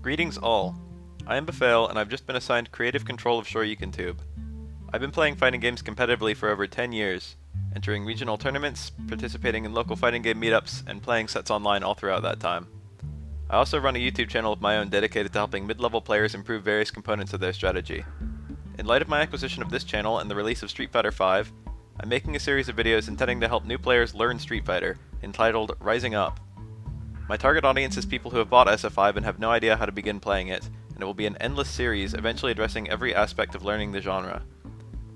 Greetings all. I am Bafael, and I've just been assigned creative control of Shoryuken. I've been playing fighting games competitively for over 10 years, entering regional tournaments, participating in local fighting game meetups, and playing sets online all throughout that time. I also run a YouTube channel of my own dedicated to helping mid-level players improve various components of their strategy. In light of my acquisition of this channel and the release of Street Fighter V, I'm making a series of videos intending to help new players learn Street Fighter, entitled Rising Up. My target audience is people who have bought SF5 and have no idea how to begin playing it, and it will be an endless series eventually addressing every aspect of learning the genre.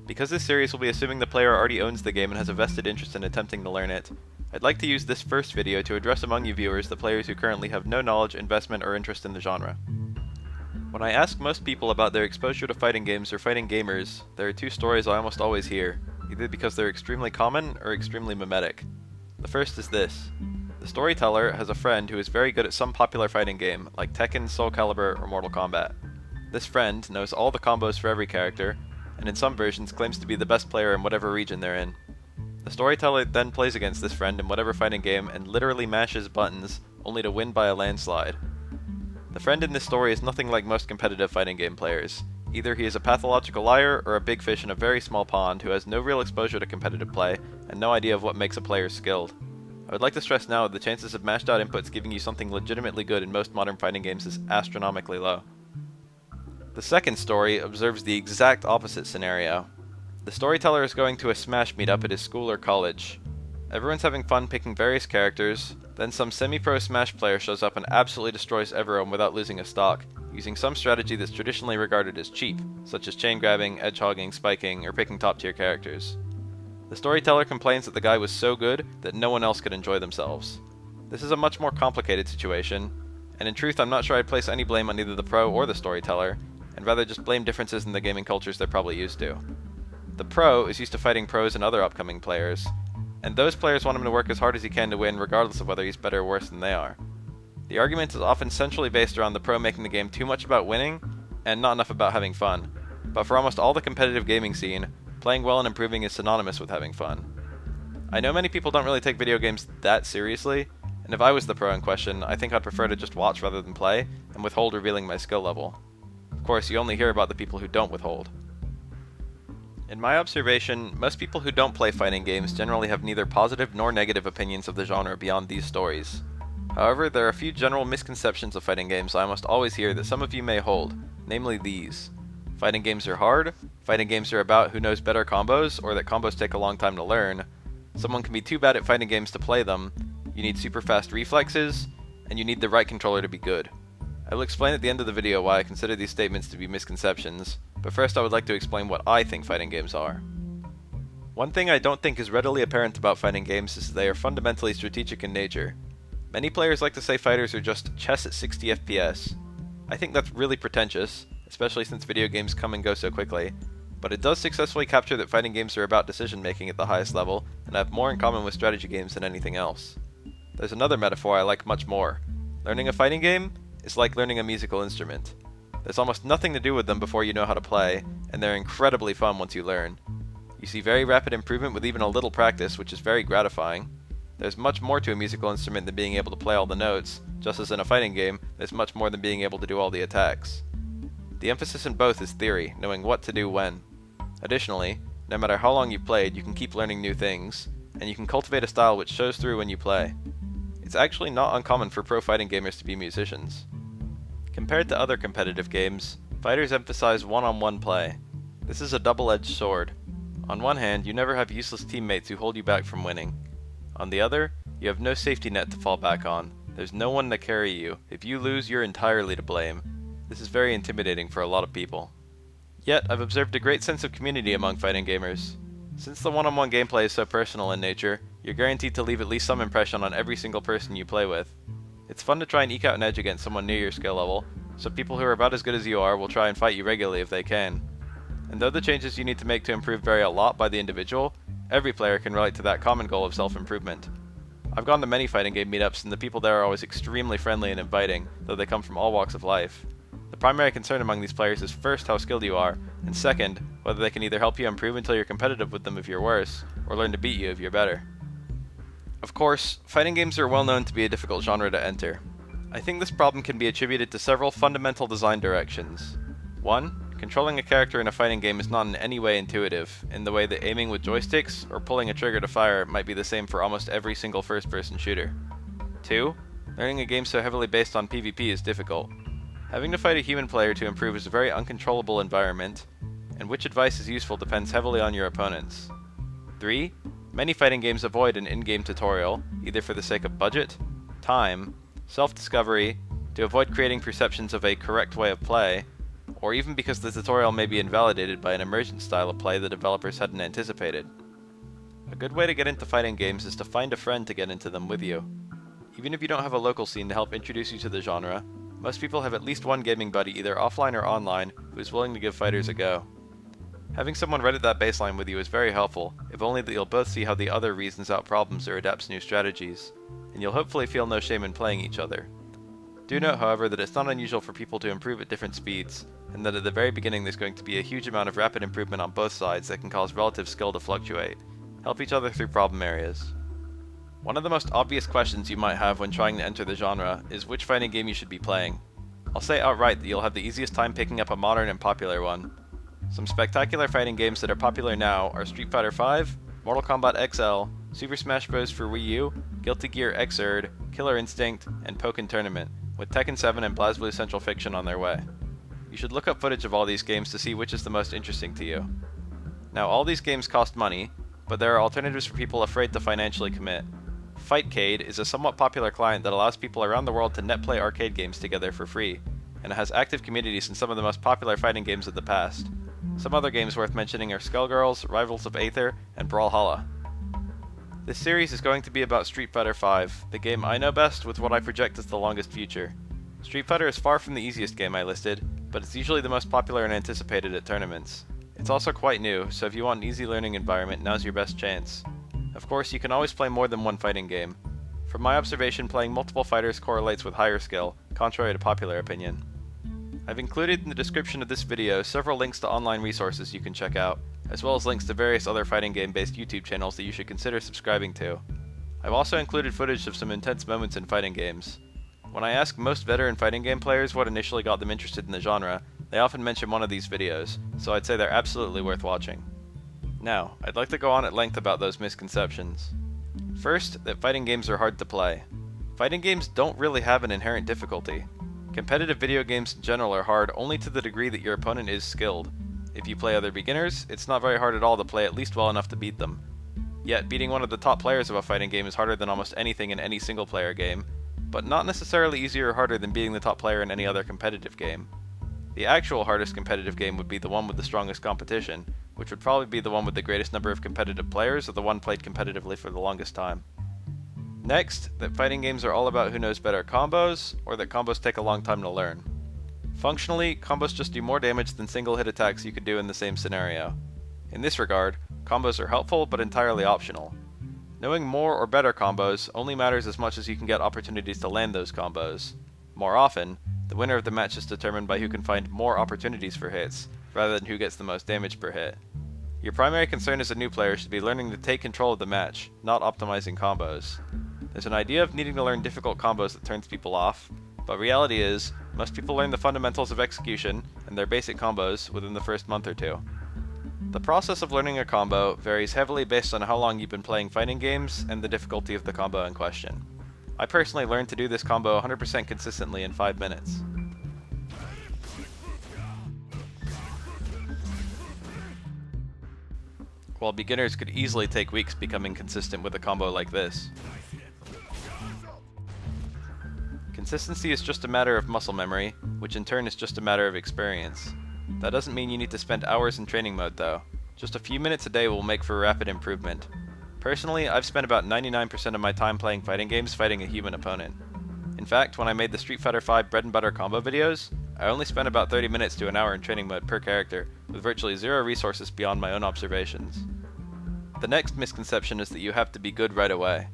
Because this series will be assuming the player already owns the game and has a vested interest in attempting to learn it, I'd like to use this first video to address among you viewers the players who currently have no knowledge, investment, or interest in the genre. When I ask most people about their exposure to fighting games or fighting gamers, there are two stories I almost always hear, either because they're extremely common or extremely mimetic. The first is this. The storyteller has a friend who is very good at some popular fighting game, like Tekken, Soul Calibur, or Mortal Kombat. This friend knows all the combos for every character, and in some versions claims to be the best player in whatever region they're in. The storyteller then plays against this friend in whatever fighting game and literally mashes buttons, only to win by a landslide. The friend in this story is nothing like most competitive fighting game players. Either he is a pathological liar or a big fish in a very small pond who has no real exposure to competitive play and no idea of what makes a player skilled. I would like to stress now that the chances of mashed out inputs giving you something legitimately good in most modern fighting games is astronomically low. The second story observes the exact opposite scenario. The storyteller is going to a Smash meetup at his school or college. Everyone's having fun picking various characters, then some semi-pro Smash player shows up and absolutely destroys everyone without losing a stock, using some strategy that's traditionally regarded as cheap, such as chain grabbing, edge hogging, spiking, or picking top tier characters. The storyteller complains that the guy was so good that no one else could enjoy themselves. This is a much more complicated situation, and in truth I'm not sure I'd place any blame on either the pro or the storyteller, and rather just blame differences in the gaming cultures they're probably used to. The pro is used to fighting pros and other upcoming players, and those players want him to work as hard as he can to win regardless of whether he's better or worse than they are. The argument is often centrally based around the pro making the game too much about winning, and not enough about having fun. But for almost all the competitive gaming scene, playing well and improving is synonymous with having fun. I know many people don't really take video games that seriously, and if I was the pro in question, I think I'd prefer to just watch rather than play, and withhold revealing my skill level. Of course, you only hear about the people who don't withhold. In my observation, most people who don't play fighting games generally have neither positive nor negative opinions of the genre beyond these stories. However, there are a few general misconceptions of fighting games I almost always hear that some of you may hold, namely these. Fighting games are hard, fighting games are about who knows better combos, or that combos take a long time to learn, someone can be too bad at fighting games to play them, you need super fast reflexes, and you need the right controller to be good. I will explain at the end of the video why I consider these statements to be misconceptions, but first I would like to explain what I think fighting games are. One thing I don't think is readily apparent about fighting games is that they are fundamentally strategic in nature. Many players like to say fighters are just chess at 60 FPS. I think that's really pretentious, especially since video games come and go so quickly, but it does successfully capture that fighting games are about decision making at the highest level and have more in common with strategy games than anything else. There's another metaphor I like much more. Learning a fighting game is like learning a musical instrument. There's almost nothing to do with them before you know how to play, and they're incredibly fun once you learn. You see very rapid improvement with even a little practice, which is very gratifying. There's much more to a musical instrument than being able to play all the notes, just as in a fighting game, there's much more than being able to do all the attacks. The emphasis in both is theory, knowing what to do when. Additionally, no matter how long you've played, you can keep learning new things, and you can cultivate a style which shows through when you play. It's actually not uncommon for pro fighting gamers to be musicians. Compared to other competitive games, fighters emphasize one-on-one play. This is a double-edged sword. On one hand, you never have useless teammates who hold you back from winning. On the other, you have no safety net to fall back on. There's no one to carry you. If you lose, you're entirely to blame. This is very intimidating for a lot of people. Yet, I've observed a great sense of community among fighting gamers. Since the one-on-one gameplay is so personal in nature, you're guaranteed to leave at least some impression on every single person you play with. It's fun to try and eke out an edge against someone near your skill level, so people who are about as good as you are will try and fight you regularly if they can. And though the changes you need to make to improve vary a lot by the individual, every player can relate to that common goal of self-improvement. I've gone to many fighting game meetups and the people there are always extremely friendly and inviting, though they come from all walks of life. The primary concern among these players is first how skilled you are, and second, whether they can either help you improve until you're competitive with them if you're worse, or learn to beat you if you're better. Of course, fighting games are well known to be a difficult genre to enter. I think this problem can be attributed to several fundamental design directions. 1. Controlling a character in a fighting game is not in any way intuitive, in the way that aiming with joysticks or pulling a trigger to fire might be the same for almost every single first-person shooter. 2. Learning a game so heavily based on PvP is difficult. Having to fight a human player to improve is a very uncontrollable environment, and which advice is useful depends heavily on your opponents. 3. Many fighting games avoid an in-game tutorial, either for the sake of budget, time, self-discovery, to avoid creating perceptions of a correct way of play, or even because the tutorial may be invalidated by an emergent style of play the developers hadn't anticipated. A good way to get into fighting games is to find a friend to get into them with you. Even if you don't have a local scene to help introduce you to the genre, most people have at least one gaming buddy either offline or online who is willing to give fighters a go. Having someone right at that baseline with you is very helpful, if only that you'll both see how the other reasons out problems or adapts new strategies, and you'll hopefully feel no shame in playing each other. Do note, however, that it's not unusual for people to improve at different speeds, and that at the very beginning there's going to be a huge amount of rapid improvement on both sides that can cause relative skill to fluctuate. Help each other through problem areas. One of the most obvious questions you might have when trying to enter the genre is which fighting game you should be playing. I'll say outright that you'll have the easiest time picking up a modern and popular one. Some spectacular fighting games that are popular now are Street Fighter V, Mortal Kombat XL, Super Smash Bros. For Wii U, Guilty Gear Xrd, Killer Instinct, and Pokken Tournament, with Tekken 7 and BlazBlue Central Fiction on their way. You should look up footage of all these games to see which is the most interesting to you. Now, all these games cost money, but there are alternatives for people afraid to financially commit. Fightcade is a somewhat popular client that allows people around the world to net play arcade games together for free, and it has active communities in some of the most popular fighting games of the past. Some other games worth mentioning are Skullgirls, Rivals of Aether, and Brawlhalla. This series is going to be about Street Fighter V, the game I know best with what I project as the longest future. Street Fighter is far from the easiest game I listed, but it's usually the most popular and anticipated at tournaments. It's also quite new, so if you want an easy learning environment, now's your best chance. Of course, you can always play more than one fighting game. From my observation, playing multiple fighters correlates with higher skill, contrary to popular opinion. I've included in the description of this video several links to online resources you can check out, as well as links to various other fighting game-based YouTube channels that you should consider subscribing to. I've also included footage of some intense moments in fighting games. When I ask most veteran fighting game players what initially got them interested in the genre, they often mention one of these videos, so I'd say they're absolutely worth watching. Now, I'd like to go on at length about those misconceptions. First, that fighting games are hard to play. Fighting games don't really have an inherent difficulty. Competitive video games in general are hard only to the degree that your opponent is skilled. If you play other beginners, it's not very hard at all to play at least well enough to beat them. Yet, beating one of the top players of a fighting game is harder than almost anything in any single-player game, but not necessarily easier or harder than beating the top player in any other competitive game. The actual hardest competitive game would be the one with the strongest competition, which would probably be the one with the greatest number of competitive players or the one played competitively for the longest time. Next, that fighting games are all about who knows better combos, or that combos take a long time to learn. Functionally, combos just do more damage than single hit attacks you could do in the same scenario. In this regard, combos are helpful but entirely optional. Knowing more or better combos only matters as much as you can get opportunities to land those combos. More often, the winner of the match is determined by who can find more opportunities for hits, rather than who gets the most damage per hit. Your primary concern as a new player should be learning to take control of the match, not optimizing combos. There's an idea of needing to learn difficult combos that turns people off, but reality is, most people learn the fundamentals of execution and their basic combos within the first month or two. The process of learning a combo varies heavily based on how long you've been playing fighting games and the difficulty of the combo in question. I personally learned to do this combo 100% consistently in 5 minutes. While beginners could easily take weeks becoming consistent with a combo like this. Consistency is just a matter of muscle memory, which in turn is just a matter of experience. That doesn't mean you need to spend hours in training mode though. Just a few minutes a day will make for rapid improvement. Personally, I've spent about 99% of my time playing fighting games fighting a human opponent. In fact, when I made the Street Fighter V bread and butter combo videos, I only spent about 30 minutes to an hour in training mode per character, with virtually zero resources beyond my own observations. The next misconception is that you have to be good right away.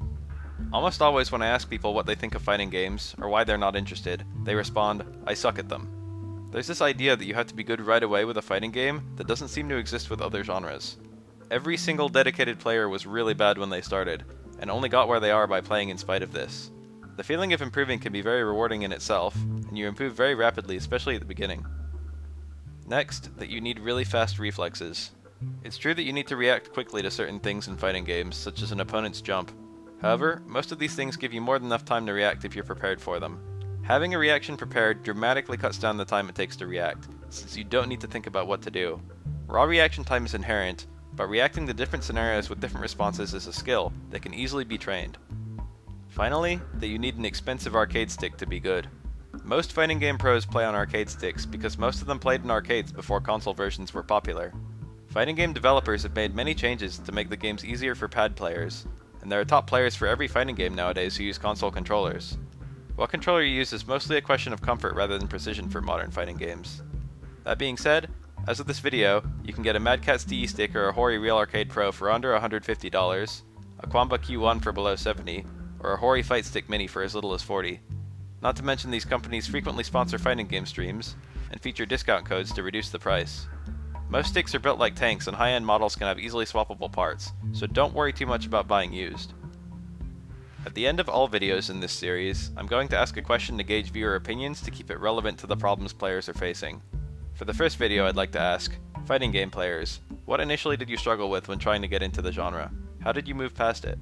Almost always when I ask people what they think of fighting games, or why they're not interested, they respond, "I suck at them." There's this idea that you have to be good right away with a fighting game that doesn't seem to exist with other genres. Every single dedicated player was really bad when they started, and only got where they are by playing in spite of this. The feeling of improving can be very rewarding in itself, and you improve very rapidly, especially at the beginning. Next, that you need really fast reflexes. It's true that you need to react quickly to certain things in fighting games, such as an opponent's jump. However, most of these things give you more than enough time to react if you're prepared for them. Having a reaction prepared dramatically cuts down the time it takes to react, since you don't need to think about what to do. Raw reaction time is inherent, but reacting to different scenarios with different responses is a skill that can easily be trained. Finally, that you need an expensive arcade stick to be good. Most fighting game pros play on arcade sticks because most of them played in arcades before console versions were popular. Fighting game developers have made many changes to make the games easier for pad players, and there are top players for every fighting game nowadays who use console controllers. What controller you use is mostly a question of comfort rather than precision for modern fighting games. That being said, as of this video, you can get a Mad Catz DE stick or a Hori Real Arcade Pro for under $150, a Quamba Q1 for below $70, or a Hori Fight Stick Mini for as little as $40. Not to mention these companies frequently sponsor fighting game streams, and feature discount codes to reduce the price. Most sticks are built like tanks and high-end models can have easily swappable parts, so don't worry too much about buying used. At the end of all videos in this series, I'm going to ask a question to gauge viewer opinions to keep it relevant to the problems players are facing. For the first video I'd like to ask, fighting game players, what initially did you struggle with when trying to get into the genre? How did you move past it?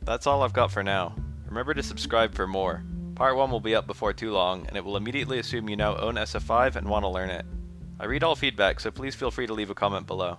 That's all I've got for now. Remember to subscribe for more. Part 1 will be up before too long, and it will immediately assume you now own SF5 and want to learn it. I read all feedback, so please feel free to leave a comment below.